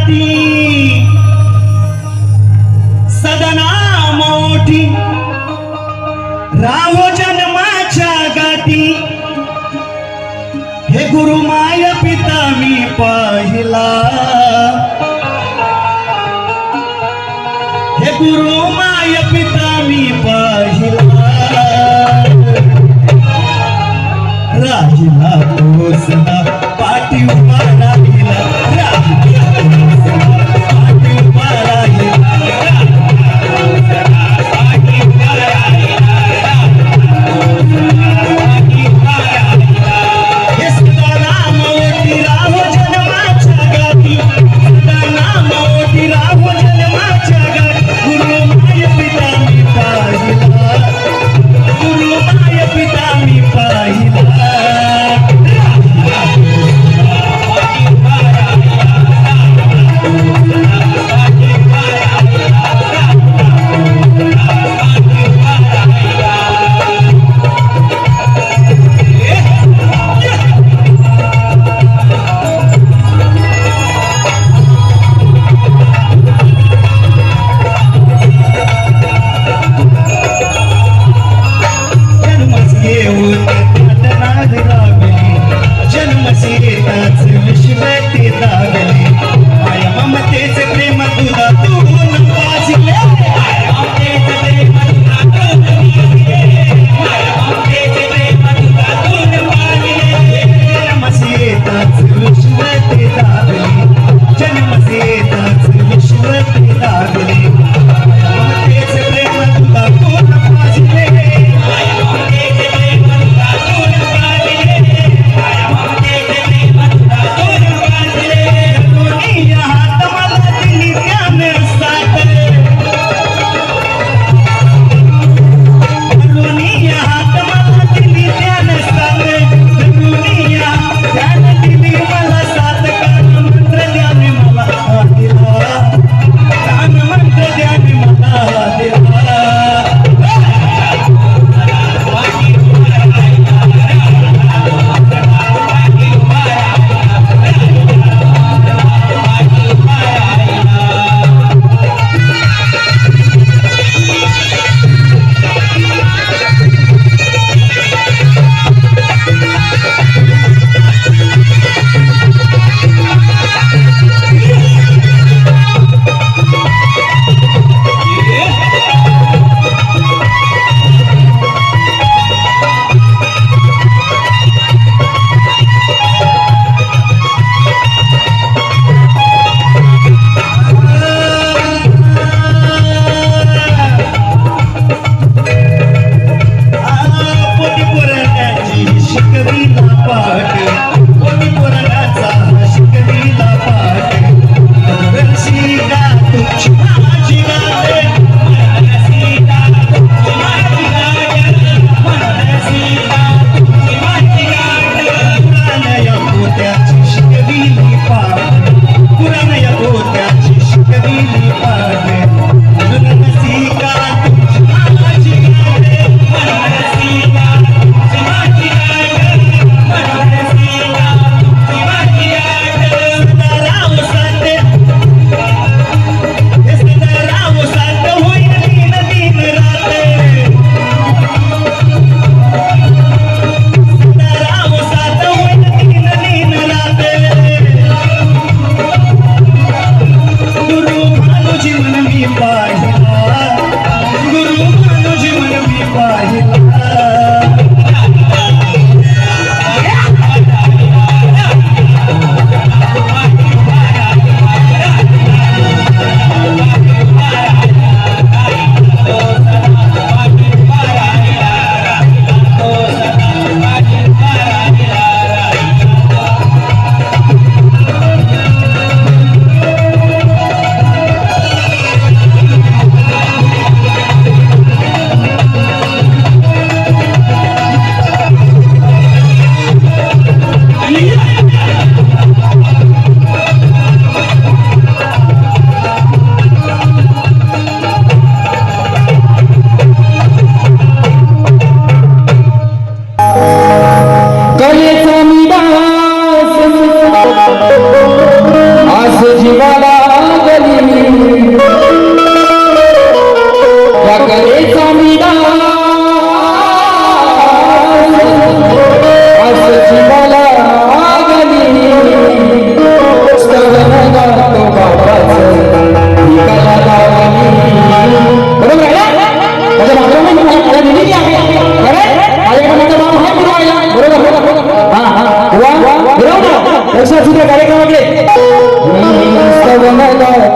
गाती सदना मोठी राहो जन्माच्या गाती हे गुरु माय पिता मी पाहिला हे गुरु माय पिता मी पाहिला राहिला तोसला पाठी उभा राहिला राहिला तोसला पाठी उभा राहिला पाठी उभा राहिला पाठी उभा राहिला हे सदा नाम ओटी राहो जन्माच्या गाती सदा नाम ओटी राहो जन्माच्या गाती गुरु माय पिता मी पाहिला गुरु माय पिता मी पाहिला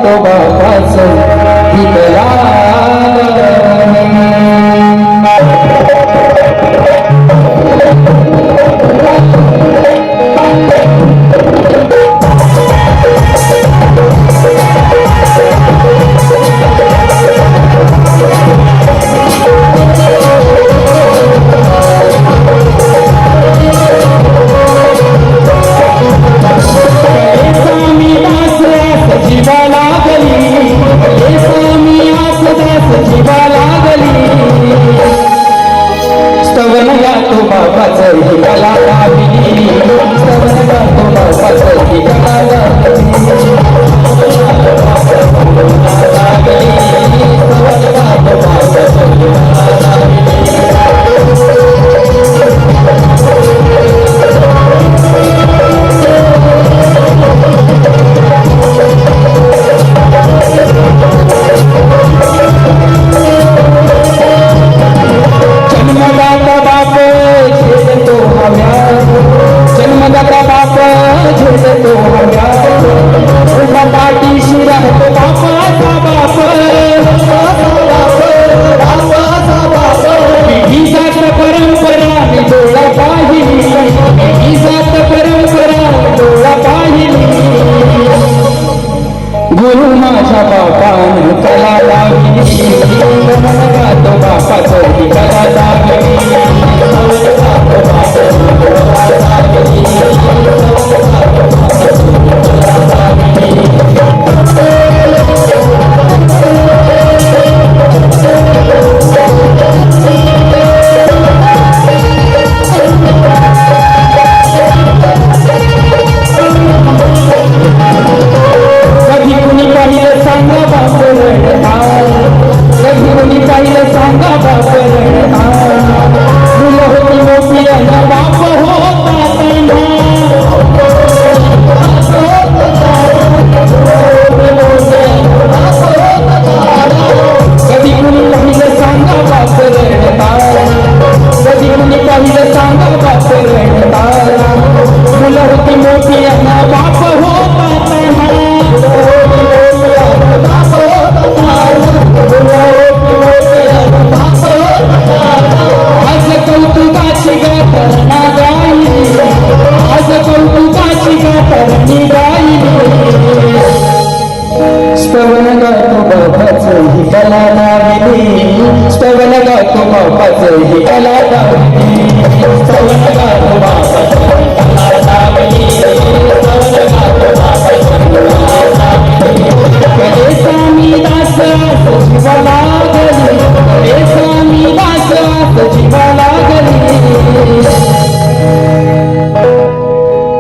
तो बापाचं गीत लागलं. स्तवन गातो बापाचं ही कला गावी, स्तवन गातो बापाचं ही कला गावी, स्तवन गातो बापाचं ही कला गावी. जन्मदाता बाप झेलतो हव्या, जन्मदाता बाप झेलतो हव्या, उभा पाठीशी राहतो बापाचा बाप, ही जात परंपरा मी डोळा पाहिली, ही जात परंपरा डोळा पाहिली. गुरु माझ्या बापानं कला लावली, स्तवन गातो बापाचं ही कला लावली, स्तवन गातो बापाचं ही कला लावली, स्तवन गातो बापाचं ही कला लावली. कधी कुणी पाहिलं सांगा बाप रडणार, कधी कुणी पाहिलं सांगा बाप रडणार, मुलं होती मोठी आणि बाप होता कधी कुणी पाहिलं सांगा बाप रडणार, कधी कुणी पाहिलं सांगा बाप रडणार, मुलं होती मोठी आणि बाप होता आज कौतुकाची गाथरणी गायली, आज कौतुकाची गाथरणी गायली. स्तवन गातो बापाचं ही कला लावली, स्तवन गातो बापाचं ही कला लावली, स्तवन गातो बापाचं ही कला लावली, स्तवन गातो बापाचं ही कला लावली. कले स्वामी दास जीवा लागली, कले स्वामी दास जीवा लागली,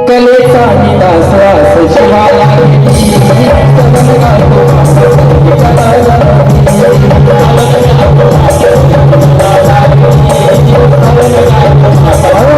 कले स्वामी दास जीवा लागली, स्तवन गातो बापाचं ही कला लावली, स्तवन गातो बापाचं ही कला लावली, स्तवन गातो बापाचं.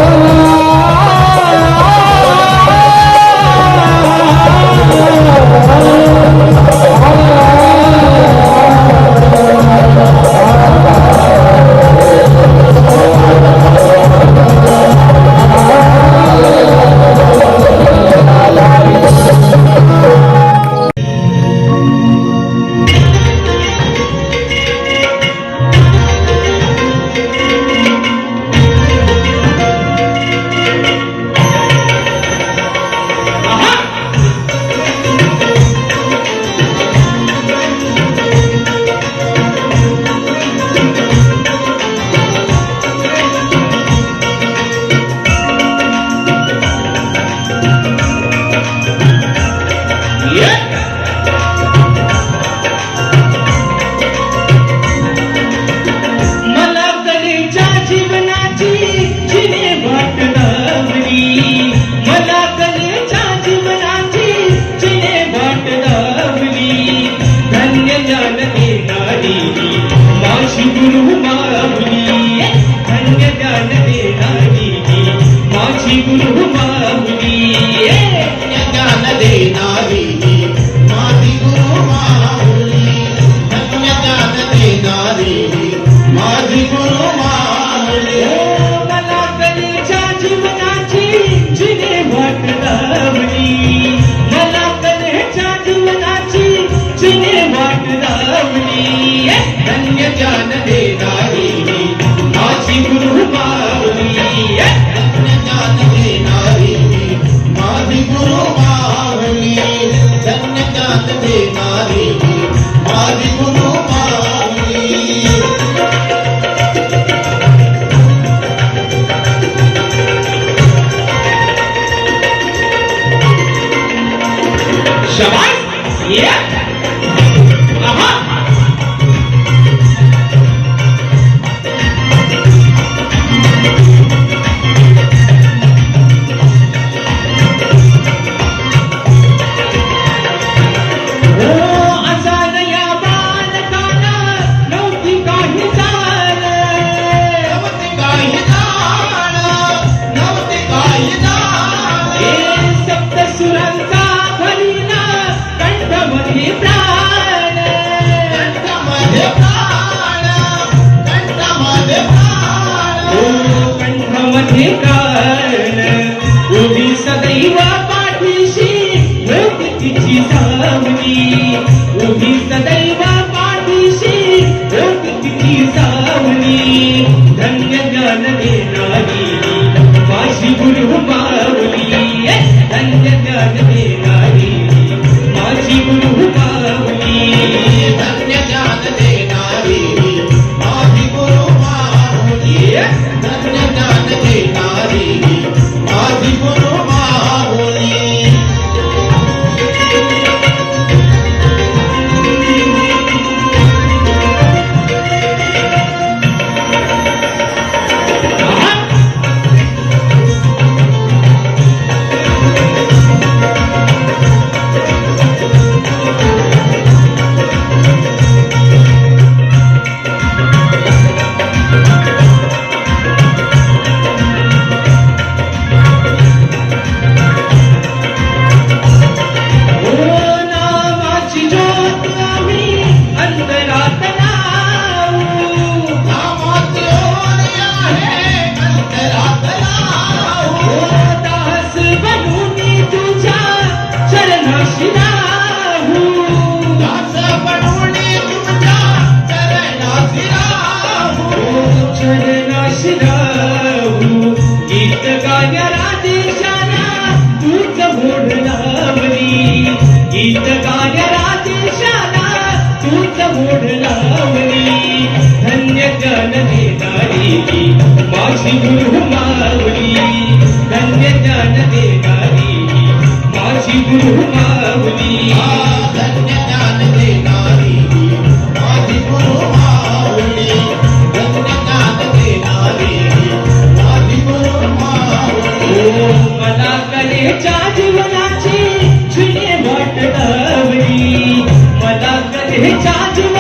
ज्ञान देणारी माझी गुरु माऊली शाबास ये आहा उभी सदैव पाठीशी होती तिची सावली उभी सदैव पाठीशी होती तिची सावली धन्य ज्ञान देणारी माझी गुरु माऊली धन्य ज्ञान देणारी माझी गुरु माऊली धन्य ज्ञान देणारी माझी गुरु माऊली धन्य ज्ञान देणारी माझी गुरु माऊली गीत गाण्या राजेशाला तूच मोड लावली गीत गाण्या राजेशाला तूच मोड लावली धन्य ज्ञान देणारी माझी गुरु माऊली धन्य ज्ञान देणारी माझी गुरु माऊली धन्य ज्ञान देणारी माझी गुरु माऊली धन्य ज्ञान देणारी माझी गुरु माऊली मला कलेच्या जीवनाची जुनी वाट लावली मला कलेच्या जीवनाची